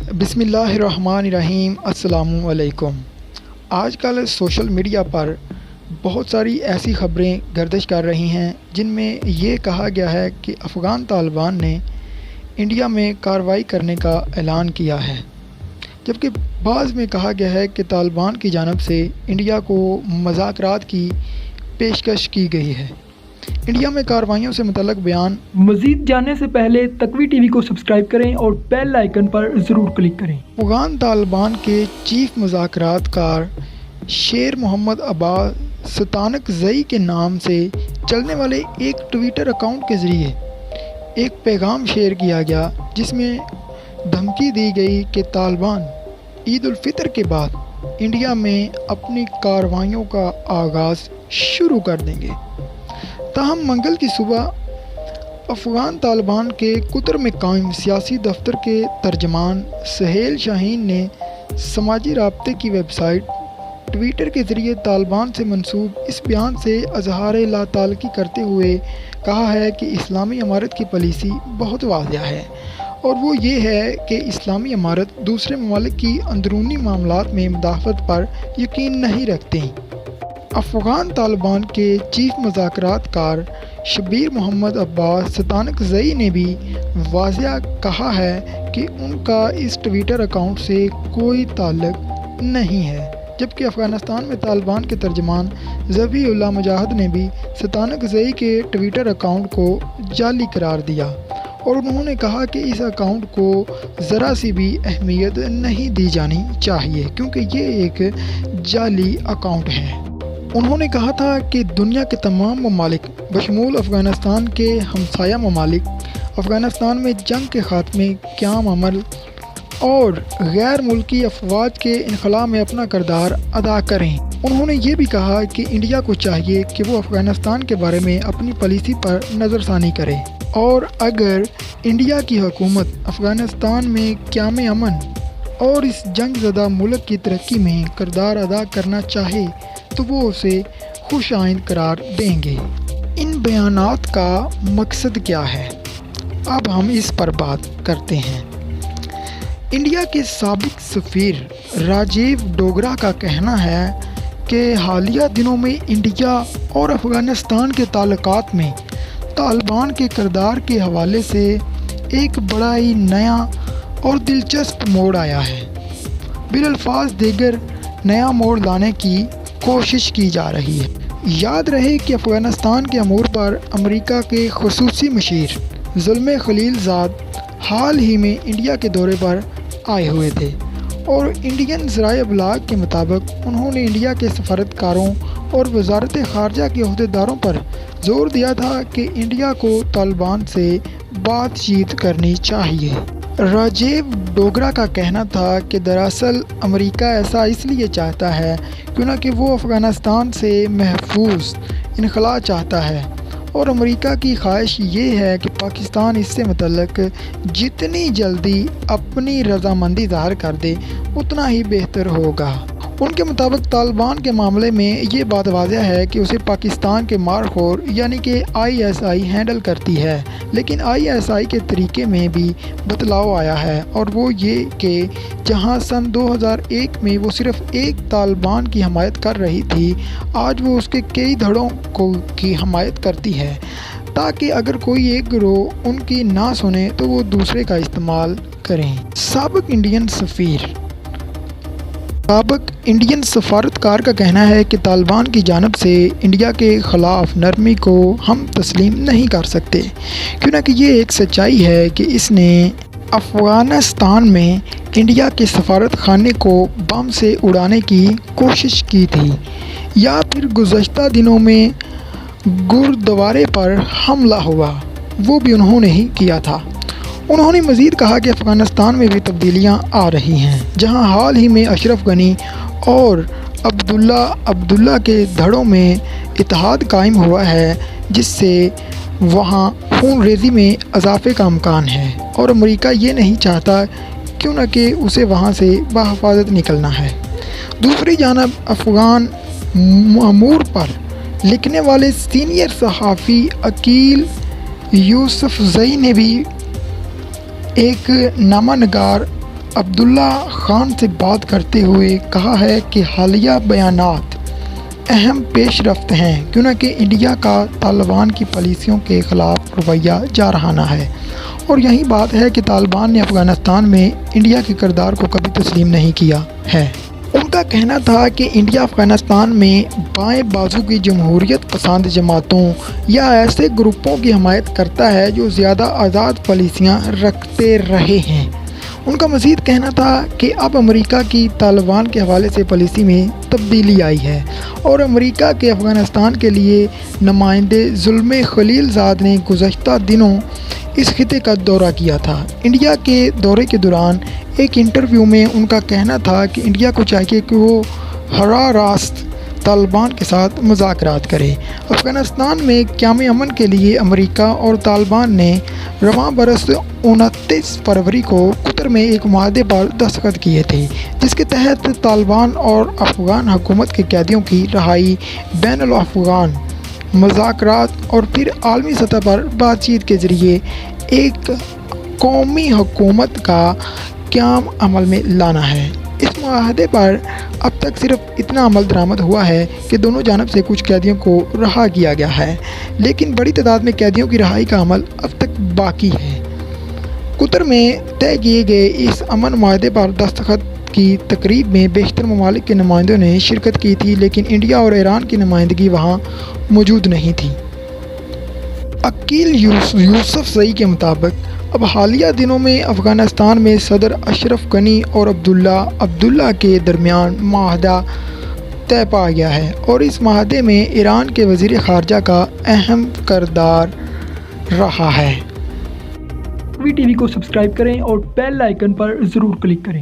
بسم اللہ الرحمن الرحیم۔ السلام علیکم۔ آج کل سوشل میڈیا پر بہت ساری ایسی خبریں گردش کر رہی ہیں جن میں یہ کہا گیا ہے کہ افغان طالبان نے انڈیا میں کارروائی کرنے کا اعلان کیا ہے، جبکہ بعض میں کہا گیا ہے کہ طالبان کی جانب سے انڈیا کو مذاکرات کی پیشکش کی گئی ہے۔ انڈیا میں کارروائیوں سے متعلق بیان مزید جاننے سے پہلے تقوی ٹی وی کو سبسکرائب کریں اور بیل آئیکن پر ضرور کلک کریں۔ افغان طالبان کے چیف مذاکرات کار شیر محمد عباس ستانک زئی کے نام سے چلنے والے ایک ٹویٹر اکاؤنٹ کے ذریعے ایک پیغام شیئر کیا گیا، جس میں دھمکی دی گئی کہ طالبان عید الفطر کے بعد انڈیا میں اپنی کارروائیوں کا آغاز شروع کر دیں گے۔ تاہم منگل کی صبح افغان طالبان کے قطر میں قائم سیاسی دفتر کے ترجمان سہیل شاہین نے سماجی رابطے کی ویب سائٹ ٹویٹر کے ذریعے طالبان سے منسوب اس بیان سے اظہار لا تعلقی کرتے ہوئے کہا ہے کہ اسلامی امارت کی پالیسی بہت واضح ہے، اور وہ یہ ہے کہ اسلامی امارت دوسرے ممالک کی اندرونی معاملات میں مداخلت پر یقین نہیں رکھتے۔ افغان طالبان کے چیف مذاکرات کار شبیر محمد عباس ستانک زئی نے بھی واضح کہا ہے کہ ان کا اس ٹویٹر اکاؤنٹ سے کوئی تعلق نہیں ہے، جبکہ افغانستان میں طالبان کے ترجمان ذبیح اللہ مجاہد نے بھی ستانک زئی کے ٹویٹر اکاؤنٹ کو جعلی قرار دیا، اور انہوں نے کہا کہ اس اکاؤنٹ کو ذرا سی بھی اہمیت نہیں دی جانی چاہیے کیونکہ یہ ایک جعلی اکاؤنٹ ہے۔ انہوں نے کہا تھا کہ دنیا کے تمام ممالک بشمول افغانستان کے ہمسایہ ممالک افغانستان میں جنگ کے خاتمے، قیام عمل اور غیر ملکی افواج کے انخلاء میں اپنا کردار ادا کریں۔ انہوں نے یہ بھی کہا کہ انڈیا کو چاہیے کہ وہ افغانستان کے بارے میں اپنی پالیسی پر نظر ثانی کرے، اور اگر انڈیا کی حکومت افغانستان میں قیام امن اور اس جنگ زدہ ملک کی ترقی میں کردار ادا کرنا چاہے تو وہ اسے خوش آئند قرار دیں گے۔ ان بیانات کا مقصد کیا ہے؟ اب ہم اس پر بات کرتے ہیں۔ انڈیا کے سابق سفیر راجیو ڈوگرا کا کہنا ہے کہ حالیہ دنوں میں انڈیا اور افغانستان کے تعلقات میں طالبان کے کردار کے حوالے سے ایک بڑا ہی نیا اور دلچسپ موڑ آیا ہے۔ بالالفاظ دیگر نیا موڑ لانے کی کوشش کی جا رہی ہے۔ یاد رہے کہ افغانستان کے امور پر امریکہ کے خصوصی مشیر زلمے خلیل زاد حال ہی میں انڈیا کے دورے پر آئے ہوئے تھے، اور انڈین ذرائع ابلاغ کے مطابق انہوں نے انڈیا کے سفارتکاروں اور وزارت خارجہ کے عہدیداروں پر زور دیا تھا کہ انڈیا کو طالبان سے بات چیت کرنی چاہیے۔ راجیو ڈوگرا کا کہنا تھا کہ دراصل امریکہ ایسا اس لیے چاہتا ہے کیونکہ وہ افغانستان سے محفوظ انخلاء چاہتا ہے، اور امریکہ کی خواہش یہ ہے کہ پاکستان اس سے متعلق جتنی جلدی اپنی رضامندی ظاہر کر دے اتنا ہی بہتر ہوگا۔ ان کے مطابق طالبان کے معاملے میں یہ بات واضح ہے کہ اسے پاکستان کے مارخور یعنی کہ ISI ہینڈل کرتی ہے، لیکن ISI کے طریقے میں بھی بدلاؤ آیا ہے، اور وہ یہ کہ جہاں سن 2001 میں وہ صرف ایک طالبان کی حمایت کر رہی تھی، آج وہ اس کے کئی دھڑوں کی حمایت کرتی ہے، تاکہ اگر کوئی ایک گروہ ان کی نہ سنے تو وہ دوسرے کا استعمال کریں۔ سابق انڈین سفارتکار کا کہنا ہے کہ طالبان کی جانب سے انڈیا کے خلاف نرمی کو ہم تسلیم نہیں کر سکتے، کیونکہ یہ ایک سچائی ہے کہ اس نے افغانستان میں انڈیا کے سفارت خانے کو بم سے اڑانے کی کوشش کی تھی، یا پھر گزشتہ دنوں میں گردوارے پر حملہ ہوا، وہ بھی انہوں نے ہی کیا تھا۔ انہوں نے مزید کہا کہ افغانستان میں بھی تبدیلیاں آ رہی ہیں، جہاں حال ہی میں اشرف غنی اور عبداللہ کے دھڑوں میں اتحاد قائم ہوا ہے، جس سے وہاں خون ریزی میں اضافے کا امکان ہے، اور امریکہ یہ نہیں چاہتا کیونکہ اسے وہاں سے بحفاظت نکلنا ہے۔ دوسری جانب افغان امور پر لکھنے والے سینئر صحافی عقیل یوسف زئی نے بھی ایک نامہ نگار عبداللہ خان سے بات کرتے ہوئے کہا ہے کہ حالیہ بیانات اہم پیش رفت ہیں، کیونکہ انڈیا کا طالبان کی پالیسیوں کے خلاف رویہ جارحانہ ہے، اور یہی بات ہے کہ طالبان نے افغانستان میں انڈیا کے کردار کو کبھی تسلیم نہیں کیا ہے۔ ان کا کہنا تھا کہ انڈیا افغانستان میں بائیں بازو کی جمہوریت پسند جماعتوں یا ایسے گروپوں کی حمایت کرتا ہے جو زیادہ آزاد پالیسیاں رکھتے رہے ہیں۔ ان کا مزید کہنا تھا کہ اب امریکہ کی طالبان کے حوالے سے پالیسی میں تبدیلی آئی ہے، اور امریکہ کے افغانستان کے لیے نمائندے زلمے خلیل زاد نے گزشتہ دنوں اس خطے کا دورہ کیا تھا۔ انڈیا کے دورے کے دوران ایک انٹرویو میں ان کا کہنا تھا کہ انڈیا کو چاہیے کہ وہ براہ راست طالبان کے ساتھ مذاکرات کرے۔ افغانستان میں قیام امن کے لیے امریکہ اور طالبان نے رواں برس 29 فروری کو قطر میں ایک معاہدے پر دستخط کیے تھے، جس کے تحت طالبان اور افغان حکومت کے قیدیوں کی رہائی، بین الافغان مذاکرات اور پھر عالمی سطح پر بات چیت کے ذریعے ایک قومی حکومت کا قیام عمل میں لانا ہے۔ اس معاہدے پر اب تک صرف اتنا عمل درآمد ہوا ہے کہ دونوں جانب سے کچھ قیدیوں کو رہا کیا گیا ہے، لیکن بڑی تعداد میں قیدیوں کی رہائی کا عمل اب تک باقی ہے۔ قطر میں طے کیے گئے اس امن معاہدے پر دستخط کی تقریب میں بیشتر ممالک کے نمائندوں نے شرکت کی تھی، لیکن انڈیا اور ایران کی نمائندگی وہاں موجود نہیں تھی۔ عقیل یوسف زئی کے مطابق اب حالیہ دنوں میں افغانستان میں صدر اشرف غنی اور عبداللہ کے درمیان معاہدہ طے پا گیا ہے، اور اس معاہدے میں ایران کے وزیر خارجہ کا اہم کردار رہا ہے۔ تقوی ٹی وی کو سبسکرائب کریں اور بیل آئیکن پر ضرور کلک کریں۔